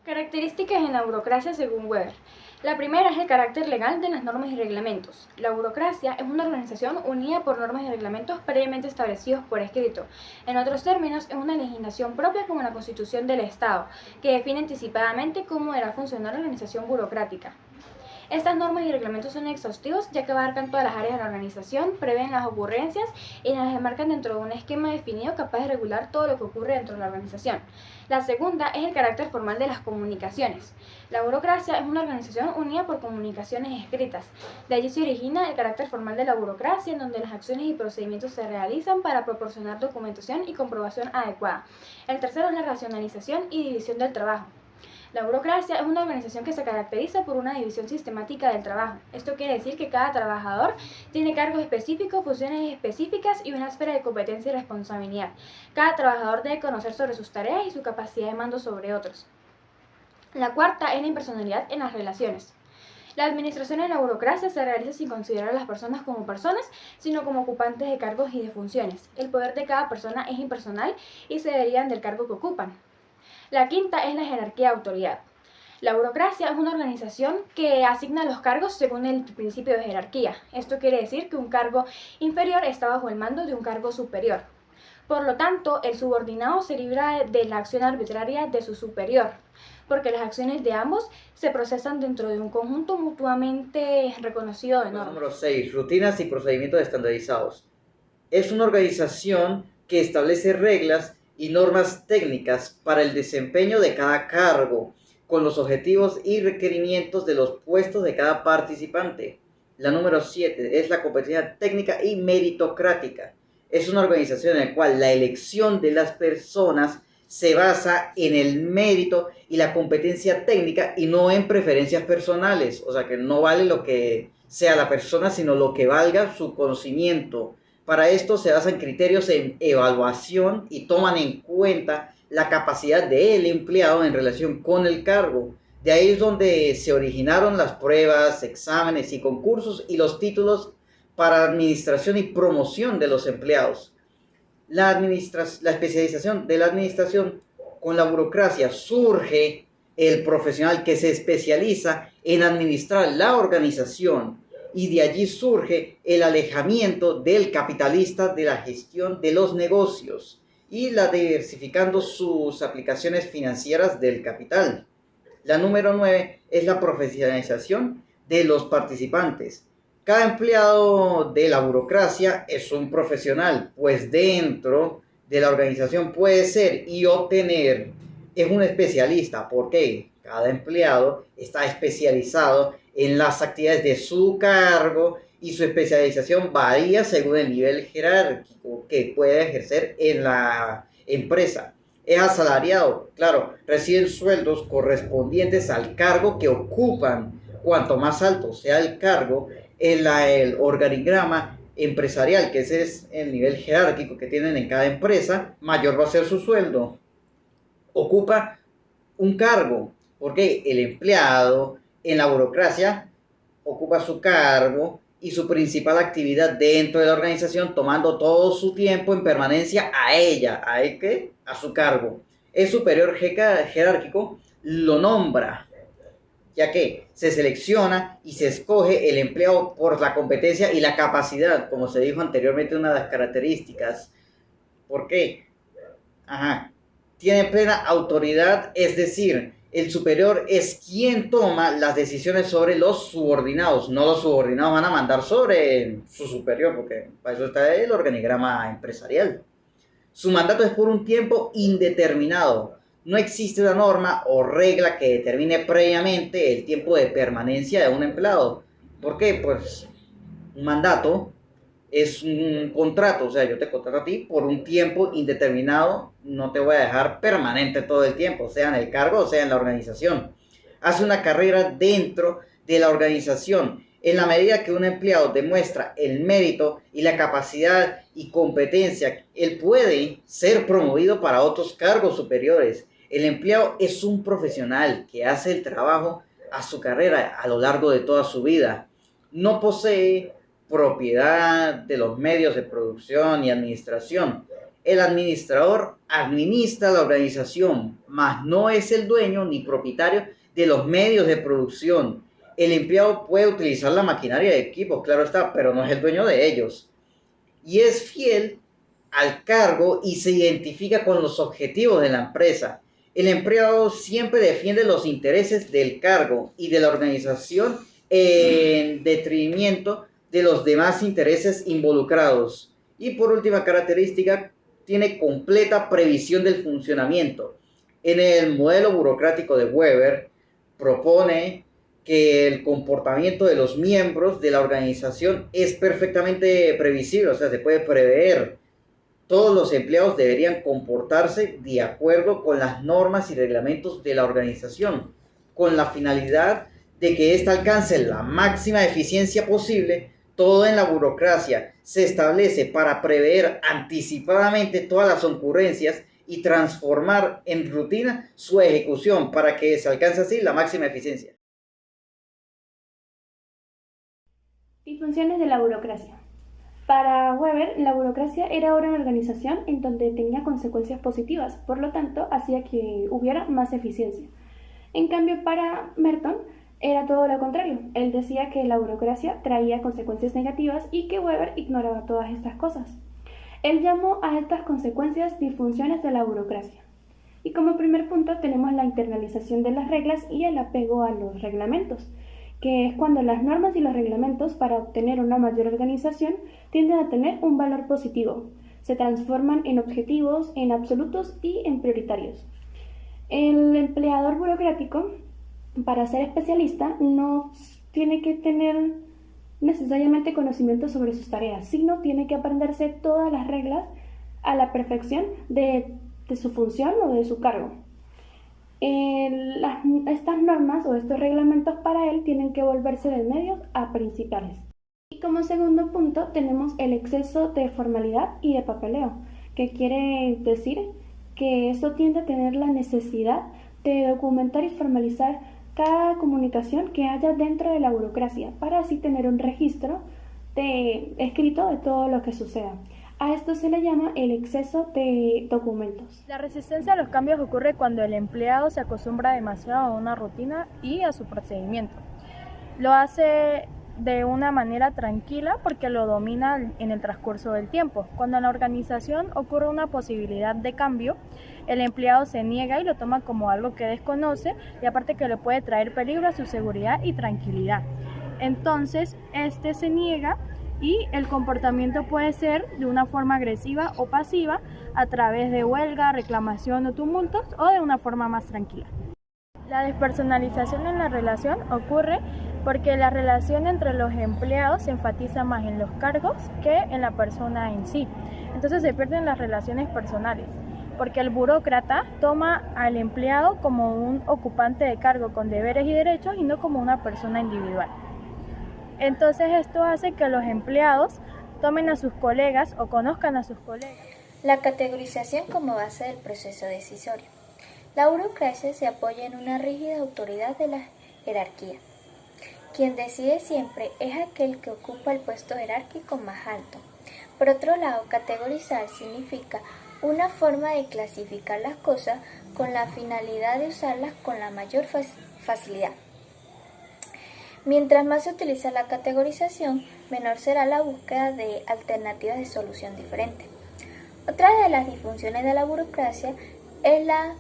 Características en la burocracia según Weber. La primera es el carácter legal de las normas y reglamentos. La burocracia es una organización unida por normas y reglamentos previamente establecidos por escrito. En otros términos, es una legislación propia como la Constitución del Estado, que define anticipadamente cómo deberá funcionar la organización burocrática. Estas normas y reglamentos son exhaustivos ya que abarcan todas las áreas de la organización, prevén las ocurrencias y las enmarcan dentro de un esquema definido capaz de regular todo lo que ocurre dentro de la organización. La segunda es el carácter formal de las comunicaciones. La burocracia es una organización unida por comunicaciones escritas. De allí se origina el carácter formal de la burocracia, en donde las acciones y procedimientos se realizan para proporcionar documentación y comprobación adecuada. El tercero es la racionalización y división del trabajo. La burocracia es una organización que se caracteriza por una división sistemática del trabajo. Esto quiere decir que cada trabajador tiene cargos específicos, funciones específicas y una esfera de competencia y responsabilidad. Cada trabajador debe conocer sobre sus tareas y su capacidad de mando sobre otros. La cuarta es la impersonalidad en las relaciones. La administración en la burocracia se realiza sin considerar a las personas como personas, sino como ocupantes de cargos y de funciones. El poder de cada persona es impersonal y se derivan del cargo que ocupan. La quinta es la jerarquía de autoridad. La burocracia es una organización que asigna los cargos según el principio de jerarquía. Esto quiere decir que un cargo inferior está bajo el mando de un cargo superior. Por lo tanto, el subordinado se libra de la acción arbitraria de su superior, porque las acciones de ambos se procesan dentro de un conjunto mutuamente reconocido de normas. Número 6. Rutinas y procedimientos estandarizados. Es una organización que establece reglas y normas técnicas para el desempeño de cada cargo, con los objetivos y requerimientos de los puestos de cada participante. La número 7 es la competencia técnica y meritocrática. Es una organización en la cual la elección de las personas se basa en el mérito y la competencia técnica y no en preferencias personales. O sea que no vale lo que sea la persona, sino lo que valga su conocimiento. Para esto se basan criterios en evaluación y toman en cuenta la capacidad del empleado en relación con el cargo. De ahí es donde se originaron las pruebas, exámenes y concursos y los títulos para administración y promoción de los empleados. La especialización de la administración con la burocracia surge el profesional que se especializa en administrar la organización y de allí surge el alejamiento del capitalista de la gestión de los negocios y la diversificando sus aplicaciones financieras del capital. La número 9 es la profesionalización de los participantes. Cada empleado de la burocracia es un profesional, pues dentro de la organización puede ser y obtener, es un especialista, porque cada empleado está especializado en las actividades de su cargo y su especialización varía según el nivel jerárquico que puede ejercer en la empresa. Es asalariado, claro, reciben sueldos correspondientes al cargo que ocupan. Cuanto más alto sea el cargo, el organigrama empresarial, que ese es el nivel jerárquico que tienen en cada empresa, mayor va a ser su sueldo. Ocupa un cargo, porque el empleado en la burocracia ocupa su cargo y su principal actividad dentro de la organización, tomando todo su tiempo en permanencia a ella, ¿a él qué? A su cargo. El superior jerárquico lo nombra, ya que se selecciona y se escoge el empleado por la competencia y la capacidad, como se dijo anteriormente, una de las características. ¿Por qué? Ajá. Tiene plena autoridad, es decir, el superior es quien toma las decisiones sobre los subordinados. No los subordinados van a mandar sobre su superior, porque para eso está el organigrama empresarial. Su mandato es por un tiempo indeterminado. No existe una norma o regla que determine previamente el tiempo de permanencia de un empleado. ¿Por qué? Pues un mandato es un contrato, o sea, yo te contrato a ti por un tiempo indeterminado, no te voy a dejar permanente todo el tiempo, sea en el cargo o sea en la organización. Hace una carrera dentro de la organización. En la medida que un empleado demuestra el mérito y la capacidad y competencia, él puede ser promovido para otros cargos superiores. El empleado es un profesional que hace el trabajo a su carrera a lo largo de toda su vida. No posee propiedad de los medios de producción y administración. El administrador administra la organización, mas no es el dueño ni propietario de los medios de producción. El empleado puede utilizar la maquinaria de equipos, claro está, pero no es el dueño de ellos. Y es fiel al cargo y se identifica con los objetivos de la empresa. El empleado siempre defiende los intereses del cargo y de la organización en detrimento de los demás intereses involucrados. Y por última característica, tiene completa previsión del funcionamiento. En el modelo burocrático de Weber, propone que el comportamiento de los miembros de la organización es perfectamente previsible, o sea, se puede prever. Todos los empleados deberían comportarse de acuerdo con las normas y reglamentos de la organización, con la finalidad de que ésta alcance la máxima eficiencia posible. Todo en la burocracia se establece para prever anticipadamente todas las ocurrencias y transformar en rutina su ejecución para que se alcance así la máxima eficiencia. Disfunciones de la burocracia. Para Weber, la burocracia era una organización en donde tenía consecuencias positivas, por lo tanto, hacía que hubiera más eficiencia. En cambio, para Merton, era todo lo contrario. Él decía que la burocracia traía consecuencias negativas y que Weber ignoraba todas estas cosas. Él llamó a estas consecuencias disfunciones de la burocracia. Y como primer punto tenemos la internalización de las reglas y el apego a los reglamentos, que es cuando las normas y los reglamentos para obtener una mayor organización tienden a tener un valor positivo. Se transforman en objetivos, en absolutos y en prioritarios. El empleador burocrático, para ser especialista, no tiene que tener necesariamente conocimiento sobre sus tareas, sino tiene que aprenderse todas las reglas a la perfección de su función o de su cargo. Estas normas o estos reglamentos para él tienen que volverse de medios a principales. Y como segundo punto tenemos el exceso de formalidad y de papeleo, que quiere decir que esto tiende a tener la necesidad de documentar y formalizar cada comunicación que haya dentro de la burocracia para así tener un registro escrito de todo lo que suceda. A esto se le llama el exceso de documentos. La resistencia a los cambios ocurre cuando el empleado se acostumbra demasiado a una rutina y a su procedimiento. Lo hace de una manera tranquila porque lo domina en el transcurso del tiempo. Cuando en la organización ocurre una posibilidad de cambio, el empleado se niega y lo toma como algo que desconoce y aparte que le puede traer peligro a su seguridad y tranquilidad. Entonces, este se niega y el comportamiento puede ser de una forma agresiva o pasiva a través de huelga, reclamación o tumultos o de una forma más tranquila. La despersonalización en la relación ocurre porque la relación entre los empleados se enfatiza más en los cargos que en la persona en sí. Entonces se pierden las relaciones personales, porque el burócrata toma al empleado como un ocupante de cargo con deberes y derechos y no como una persona individual. Entonces esto hace que los empleados tomen a sus colegas o conozcan a sus colegas. La categorización como base del proceso decisorio. La burocracia se apoya en una rígida autoridad de la jerarquía. Quien decide siempre es aquel que ocupa el puesto jerárquico más alto. Por otro lado, categorizar significa una forma de clasificar las cosas con la finalidad de usarlas con la mayor facilidad. Mientras más se utiliza la categorización, menor será la búsqueda de alternativas de solución diferente. Otra de las disfunciones de la burocracia es la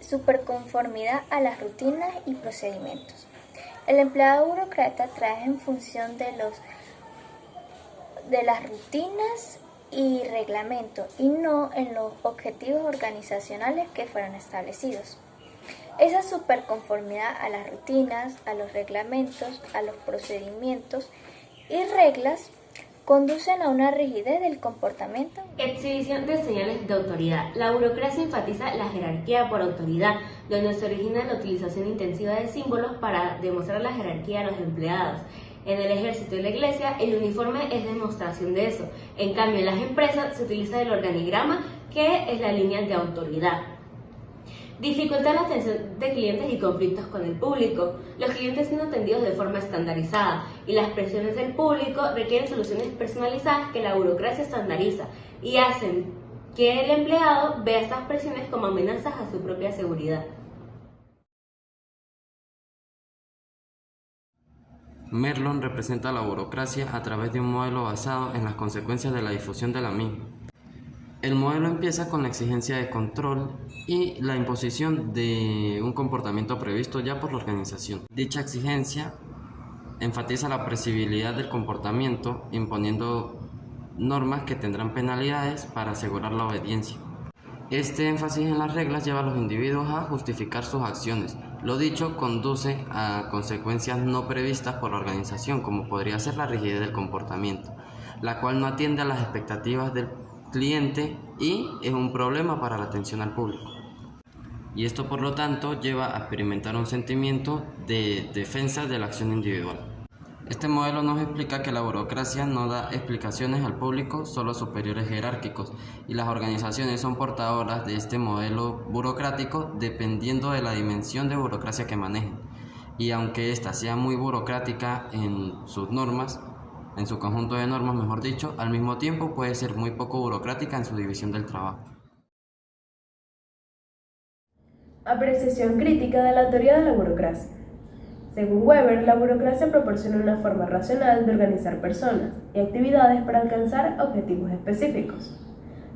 superconformidad a las rutinas y procedimientos. El empleado burócrata trabaja en función de las rutinas y reglamentos y no en los objetivos organizacionales que fueron establecidos. Esa superconformidad a las rutinas, a los reglamentos, a los procedimientos y reglas conducen a una rigidez del comportamiento. Exhibición de señales de autoridad. La burocracia enfatiza la jerarquía por autoridad, donde se origina la utilización intensiva de símbolos para demostrar la jerarquía a los empleados. En el ejército y la iglesia, el uniforme es demostración de eso. En cambio, en las empresas se utiliza el organigrama, que es la línea de autoridad. Dificulta la atención de clientes y conflictos con el público. Los clientes son atendidos de forma estandarizada y las presiones del público requieren soluciones personalizadas que la burocracia estandariza y hacen que el empleado vea estas presiones como amenazas a su propia seguridad. Merlon representa la burocracia a través de un modelo basado en las consecuencias de la difusión de la misma. El modelo empieza con la exigencia de control y la imposición de un comportamiento previsto ya por la organización. Dicha exigencia enfatiza la previsibilidad del comportamiento, imponiendo normas que tendrán penalidades para asegurar la obediencia. Este énfasis en las reglas lleva a los individuos a justificar sus acciones. Lo dicho conduce a consecuencias no previstas por la organización, como podría ser la rigidez del comportamiento, la cual no atiende a las expectativas del cliente y es un problema para la atención al público. Y esto, por lo tanto, lleva a experimentar un sentimiento de defensa de la acción individual. Este modelo nos explica que la burocracia no da explicaciones al público, solo a superiores jerárquicos, y las organizaciones son portadoras de este modelo burocrático dependiendo de la dimensión de burocracia que manejen. Y aunque ésta sea muy burocrática en sus normas, en su conjunto de normas, mejor dicho, al mismo tiempo puede ser muy poco burocrática en su división del trabajo. Apreciación crítica de la teoría de la burocracia. Según Weber, la burocracia proporciona una forma racional de organizar personas y actividades para alcanzar objetivos específicos.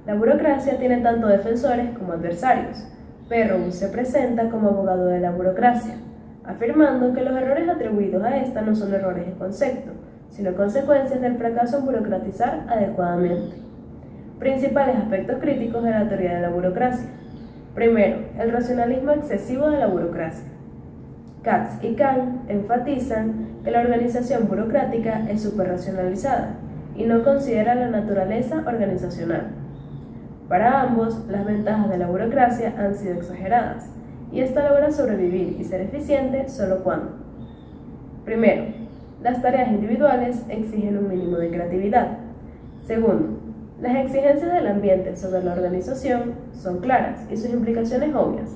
La burocracia tiene tanto defensores como adversarios. Perrow se presenta como abogado de la burocracia, afirmando que los errores atribuidos a esta no son errores de concepto, sino consecuencias del fracaso en burocratizar adecuadamente. Principales aspectos críticos de la teoría de la burocracia. Primero, el racionalismo excesivo de la burocracia. Katz y Kahn enfatizan que la organización burocrática es superracionalizada y no considera la naturaleza organizacional. Para ambos, las ventajas de la burocracia han sido exageradas, y esta logra sobrevivir y ser eficiente solo cuando: primero, las tareas individuales exigen un mínimo de creatividad. Segundo, las exigencias del ambiente sobre la organización son claras y sus implicaciones obvias,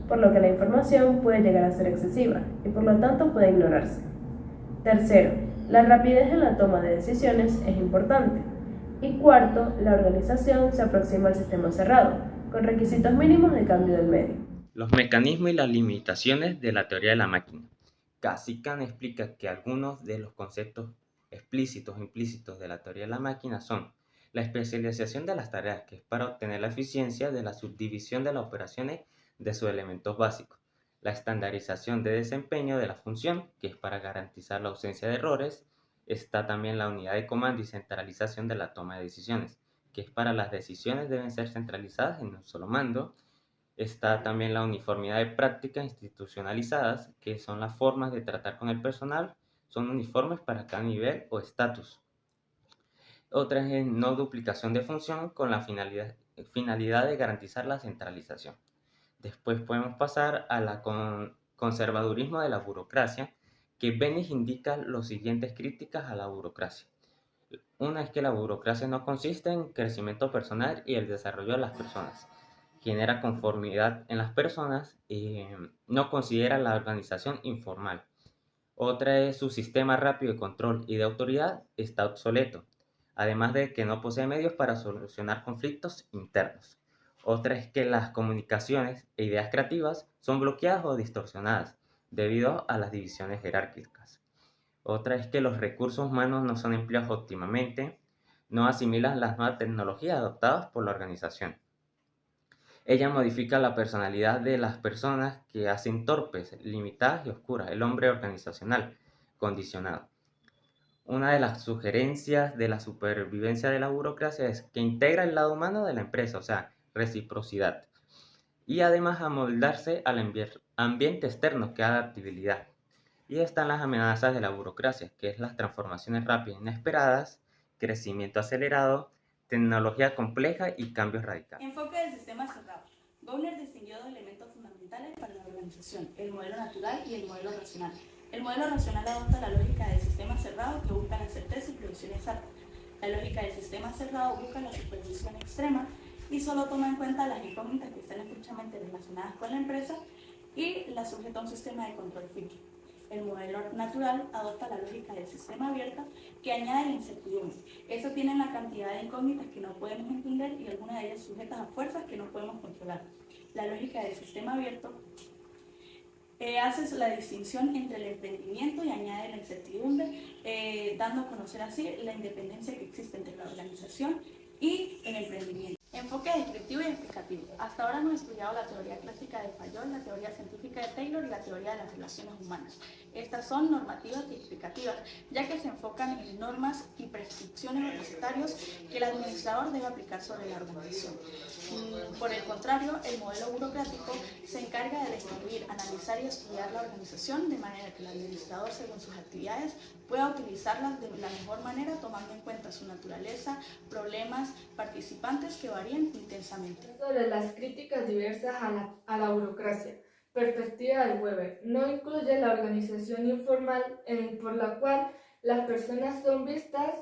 por lo que la información puede llegar a ser excesiva y por lo tanto puede ignorarse. Tercero, la rapidez en la toma de decisiones es importante. Y cuarto, la organización se aproxima al sistema cerrado, con requisitos mínimos de cambio del medio. Los mecanismos y las limitaciones de la teoría de la máquina. Kahn explica que algunos de los conceptos explícitos e implícitos de la teoría de la máquina son la especialización de las tareas, que es para obtener la eficiencia de la subdivisión de las operaciones de sus elementos básicos, la estandarización de desempeño de la función, que es para garantizar la ausencia de errores. Está también la unidad de comando y centralización de la toma de decisiones, que es para las decisiones deben ser centralizadas en un solo mando. Está también la uniformidad de prácticas institucionalizadas, que son las formas de tratar con el personal, son uniformes para cada nivel o estatus. Otra es no duplicación de función con la finalidad de garantizar la centralización. Después podemos pasar a la conservadurismo de la burocracia, que Benich indica los siguientes críticas a la burocracia. Una es que la burocracia no consiste en crecimiento personal y el desarrollo de las personas. Genera conformidad en las personas y no considera la organización informal. Otra es su sistema rápido de control y de autoridad está obsoleto, además de que no posee medios para solucionar conflictos internos. Otra es que las comunicaciones e ideas creativas son bloqueadas o distorsionadas debido a las divisiones jerárquicas. Otra es que los recursos humanos no son empleados óptimamente, no asimilan las nuevas tecnologías adoptadas por la organización. Ella modifica la personalidad de las personas que hacen torpes, limitadas y oscuras, el hombre organizacional, condicionado. Una de las sugerencias de la supervivencia de la burocracia es que integra el lado humano de la empresa, o sea, reciprocidad, y además amoldarse al ambiente externo que da adaptabilidad. Y están las amenazas de la burocracia, que es las transformaciones rápidas e inesperadas, crecimiento acelerado, tecnología compleja y cambios radicales. Enfoque del sistema cerrado. Gowler distinguió dos elementos fundamentales para la organización, el modelo natural y el modelo racional. El modelo racional adopta la lógica del sistema cerrado, que busca la certeza y predicción exacta. La lógica del sistema cerrado busca la supervisión extrema y solo toma en cuenta las incógnitas que están estrechamente relacionadas con la empresa y la sujeta a un sistema de control fijo. El modelo natural adopta la lógica del sistema abierto que añade la incertidumbre. Eso tiene una cantidad de incógnitas que no podemos entender y algunas de ellas sujetas a fuerzas que no podemos controlar. La lógica del sistema abierto hace la distinción entre el emprendimiento y añade la incertidumbre, dando a conocer así la independencia que existe entre la organización y el emprendimiento. Enfoque descriptivo y explicativo. Hasta ahora hemos estudiado la teoría clásica de Fayol, la teoría científica de Taylor y la teoría de las relaciones humanas. Estas son normativas y explicativas, ya que se enfocan en normas y prescripciones o recetarios que el administrador debe aplicar sobre la organización. Por el contrario, el modelo burocrático se encarga de describir, analizar y estudiar la organización de manera que el administrador, según sus actividades, pueda utilizarlas de la mejor manera, tomando en cuenta su naturaleza, problemas, participantes que varían intensamente. Sobre las críticas diversas a la burocracia, perspectiva de Weber, no incluye la organización informal por la cual las personas son vistas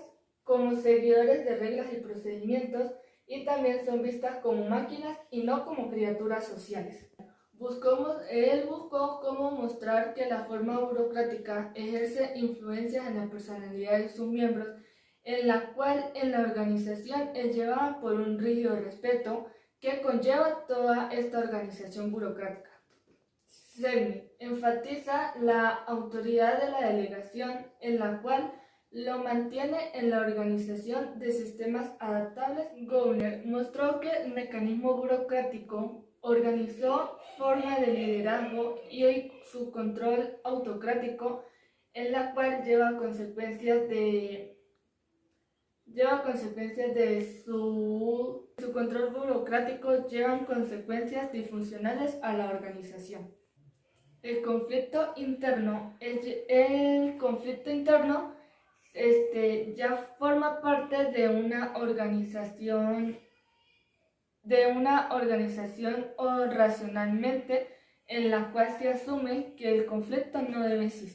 como seguidores de reglas y procedimientos y también son vistas como máquinas y no como criaturas sociales. Él buscó cómo mostrar que la forma burocrática ejerce influencias en la personalidad de sus miembros, en la cual en la organización es llevada por un rígido respeto que conlleva toda esta organización burocrática. Selmy enfatiza la autoridad de la delegación, en la cual lo mantiene en la organización de sistemas adaptables. Gowner mostró que el mecanismo burocrático organizó forma de liderazgo y su control autocrático, en la cual lleva consecuencias de su control burocrático llevan consecuencias disfuncionales a la organización. El conflicto interno ya forma parte de una organización o racionalmente, en la cual se asume que el conflicto no debe existir.